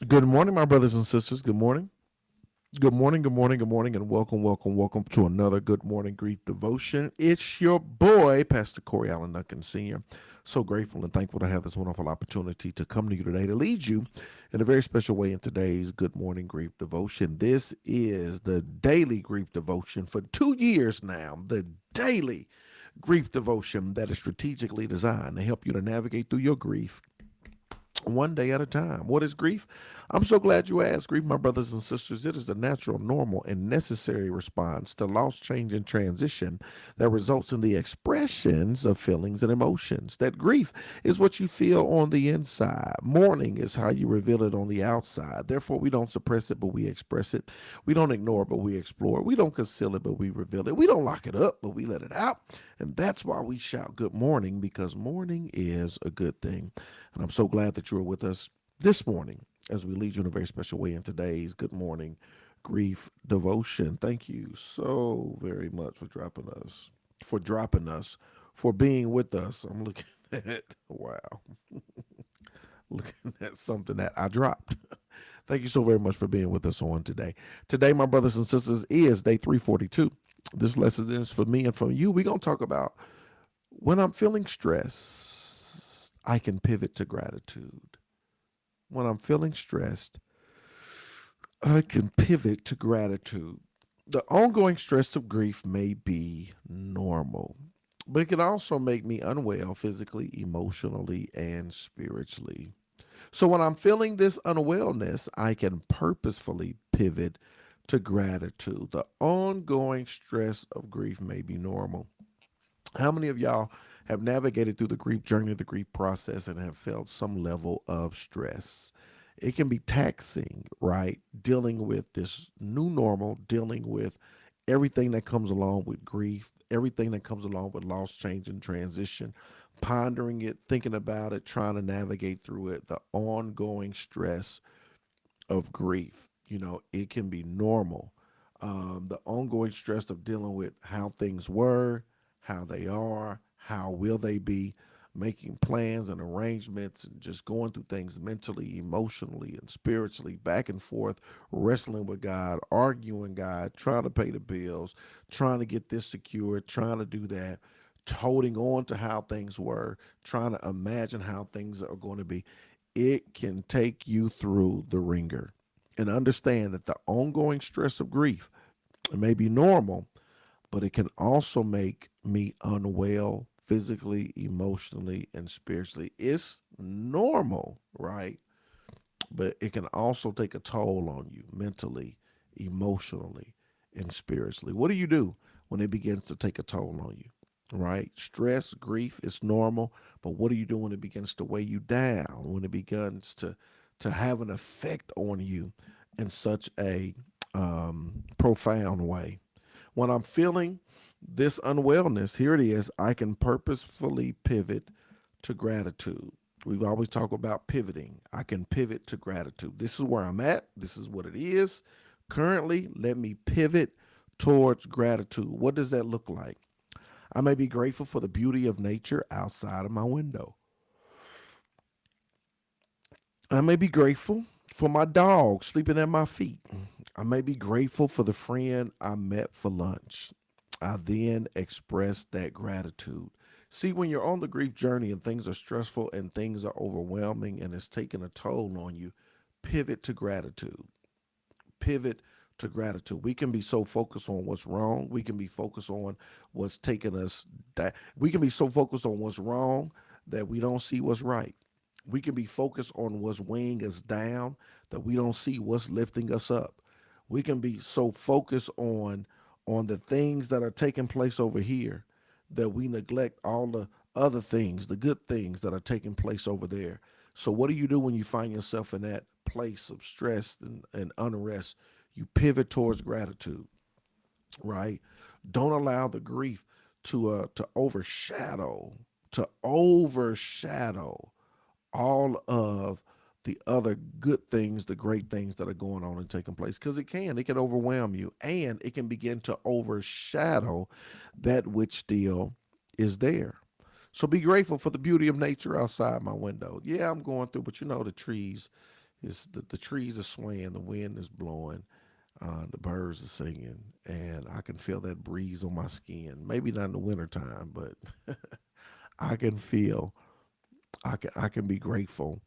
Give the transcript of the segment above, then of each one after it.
Good morning, my brothers and sisters. Good morning. Good morning, good morning, good morning, and welcome to another Good Morning Grief devotion. It's your boy, Pastor Corey Allen Duncan Sr. So grateful and thankful to have this wonderful opportunity to come to you today to lead you in a very special way in today's Good Morning Grief devotion. This is the daily grief devotion for 2 years now. The daily grief devotion that is strategically designed to help you to navigate through your grief one day at a time. What is grief? I'm so glad you asked. Grief, my brothers and sisters, it is the natural, normal, and necessary response to loss, change, and transition that results in the expressions of feelings and emotions. That grief is what you feel on the inside. Mourning is how you reveal it on the outside. Therefore, we don't suppress it, but we express it. We don't ignore it, but we explore it. We don't conceal it, but we reveal it. We don't lock it up, but we let it out. And that's why we shout good morning, because morning is a good thing. And I'm so glad that you are with us this morning as we lead you in a very special way in today's Good Morning Grief devotion. Thank you so very much for being with us. I'm looking at, wow, looking at something that I dropped. Thank you so very much for being with us on today. Today, my brothers and sisters, is day 342. This lesson is for me and for you. We're going to talk about when I'm feeling stressed, I can pivot to gratitude. When I'm feeling stressed, I can pivot to gratitude. The ongoing stress of grief may be normal, but it can also make me unwell physically, emotionally, and spiritually. So when I'm feeling this unwellness, I can purposefully pivot to gratitude. The ongoing stress of grief may be normal. How many of y'all have navigated through the grief journey, the grief process, and have felt some level of stress? It can be taxing, right? Dealing with this new normal, dealing with everything that comes along with grief, everything that comes along with loss, change, and transition, pondering it, thinking about it, trying to navigate through it, the ongoing stress of grief. It can be normal. The ongoing stress of dealing with how things were, how they are, how will they be, making plans and arrangements and just going through things mentally, emotionally, and spiritually, back and forth, wrestling with God, arguing God, trying to pay the bills, trying to get this secured, trying to do that, holding on to how things were, trying to imagine how things are going to be. It can take you through the ringer. And understand that the ongoing stress of grief, it may be normal, but it can also make me unwell physically, emotionally, and spiritually. It's normal, right? But it can also take a toll on you mentally, emotionally, and spiritually. What do you do when it begins to take a toll on you? Right? Stress, grief is normal, but what do you do when it begins to weigh you down, when it begins to have an effect on you in such a profound way? When I'm feeling this unwellness, here it is, I can purposefully pivot to gratitude. We've always talked about pivoting. I can pivot to gratitude. This is where I'm at. This is what it is. Currently, let me pivot towards gratitude. What does that look like? I may be grateful for the beauty of nature outside of my window. I may be grateful for my dog sleeping at my feet. I may be grateful for the friend I met for lunch. I then express that gratitude. See, when you're on the grief journey and things are stressful and things are overwhelming and it's taking a toll on you, pivot to gratitude. Pivot to gratitude. We can be so focused on what's wrong. We can be focused on what's taking us. We can be so focused on what's wrong that we don't see what's right. We can be focused on what's weighing us down that we don't see what's lifting us up. We can be so focused on the things that are taking place over here that we neglect all the other things, the good things that are taking place over there. So what do you do when you find yourself in that place of stress and unrest? You pivot towards gratitude, right? Don't allow the grief to overshadow all of the other good things, the great things that are going on and taking place. Because it can overwhelm you and it can begin to overshadow that which still is there. So be grateful for the beauty of nature outside my window. Yeah, I'm going through, but the trees, The trees are swaying, the wind is blowing, the birds are singing, and I can feel that breeze on my skin. Maybe not in the wintertime, but I can feel I can be grateful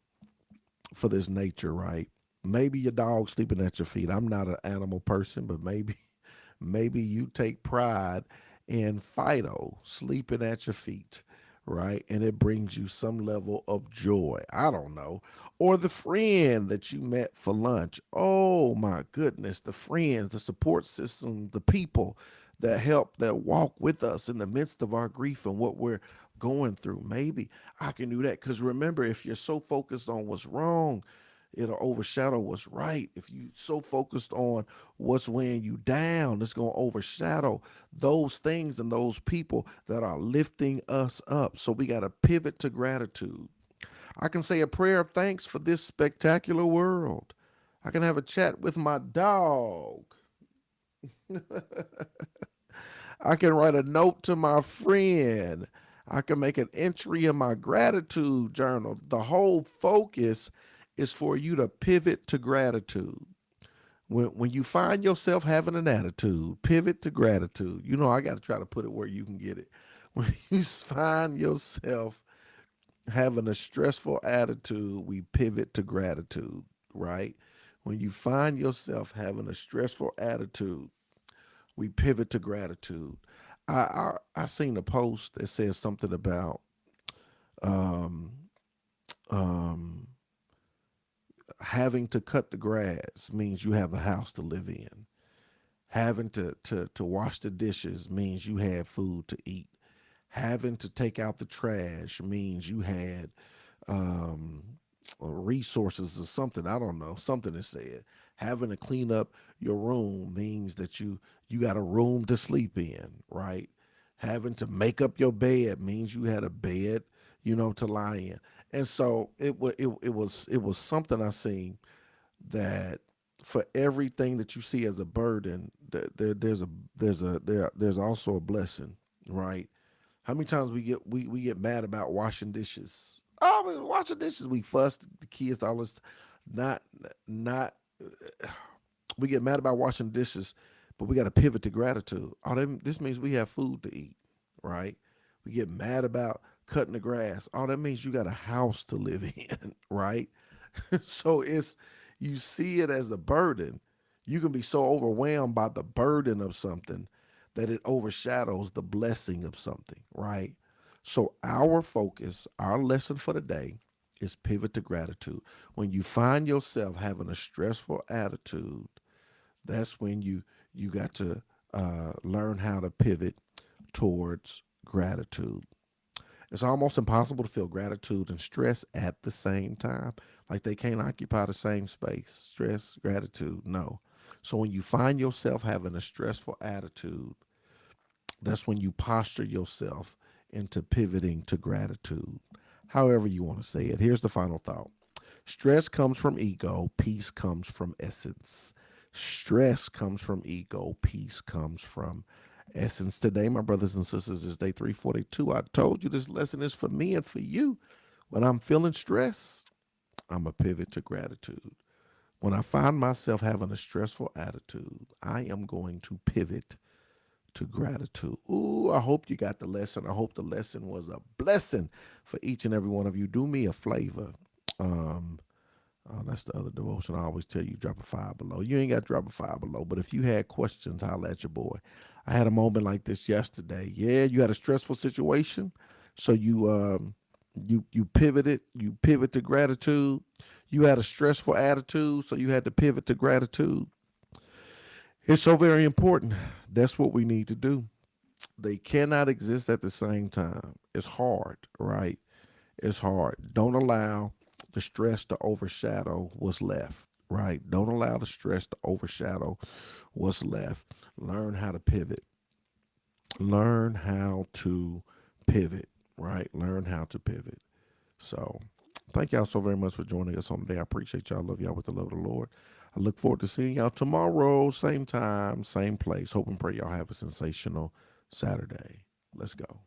for this nature, right? Maybe your dog sleeping at your feet. I'm not an animal person, but maybe you take pride in Fido sleeping at your feet, right? And it brings you some level of joy. I don't know. Or the friend that you met for lunch. Oh my goodness, the friends, the support system, the people that help, that walk with us in the midst of our grief and what we're going through. Maybe I can do that. Because remember, if you're so focused on what's wrong, it'll overshadow what's right. If you so focused on what's weighing you down, it's going to overshadow those things and those people that are lifting us up. So we got to pivot to gratitude. I can say a prayer of thanks for this spectacular world. I can have a chat with my dog. I can write a note to my friend. I can make an entry in my gratitude journal. The whole focus is for you to pivot to gratitude. When you find yourself having an attitude, pivot to gratitude. You know, I got to try to put it where you can get it. When you find yourself having a stressful attitude, we pivot to gratitude, right? When you find yourself having a stressful attitude, we pivot to gratitude. I seen a post that says something about um, um, having to cut the grass means you have a house to live in. Having to wash the dishes means you had food to eat. Having to take out the trash means you had um, resources or something. I don't know. Something is said. Having to clean up your room means that you got a room to sleep in, right? Having to make up your bed means you had a bed, to lie in. And so it was something I seen that for everything that you see as a burden, there's also a blessing, right? How many times we get mad about washing dishes? Oh, we washing dishes. We fuss the kids all this. Not not. We get mad about washing dishes, but we got to pivot to gratitude. This means we have food to eat, right? We get mad about cutting the grass. Oh, that means you got a house to live in, right? So you see it as a burden. You can be so overwhelmed by the burden of something that it overshadows the blessing of something, right? So our focus, our lesson for the day is pivot to gratitude. When you find yourself having a stressful attitude, that's when you got to learn how to pivot towards gratitude. It's almost impossible to feel gratitude and stress at the same time. Like they can't occupy the same space. Stress, gratitude, no. So when you find yourself having a stressful attitude, that's when you posture yourself into pivoting to gratitude. However you want to say it. Here's the final thought. Stress comes from ego, peace comes from essence. Stress comes from ego, peace comes from essence. Today, my brothers and sisters, is day 342. I told you this lesson is for me and for you. When I'm feeling stressed, I'm a pivot to gratitude. When I find myself having a stressful attitude, I am going to pivot to gratitude. Ooh, I hope you got the lesson. I hope the lesson was a blessing for each and every one of you. Do me a flavor. Um, that's the other devotion I always tell you, drop a five below. You ain't got to drop a five below, but if you had questions, holla at your boy. I had a moment like this yesterday. Yeah, you had a stressful situation, so you pivoted. You pivot to gratitude. You had a stressful attitude, so you had to pivot to gratitude. It's so very important. That's what we need to do. They cannot exist at the same time. It's hard, right? It's hard. Don't allow the stress to overshadow what's left, right? Don't allow the stress to overshadow what's left. Learn how to pivot. Learn how to pivot, right? Learn how to pivot. So, thank y'all so very much for joining us on today. I appreciate y'all. Love y'all with the love of the Lord. I look forward to seeing y'all tomorrow, same time, same place. Hope and pray y'all have a sensational Saturday. Let's go.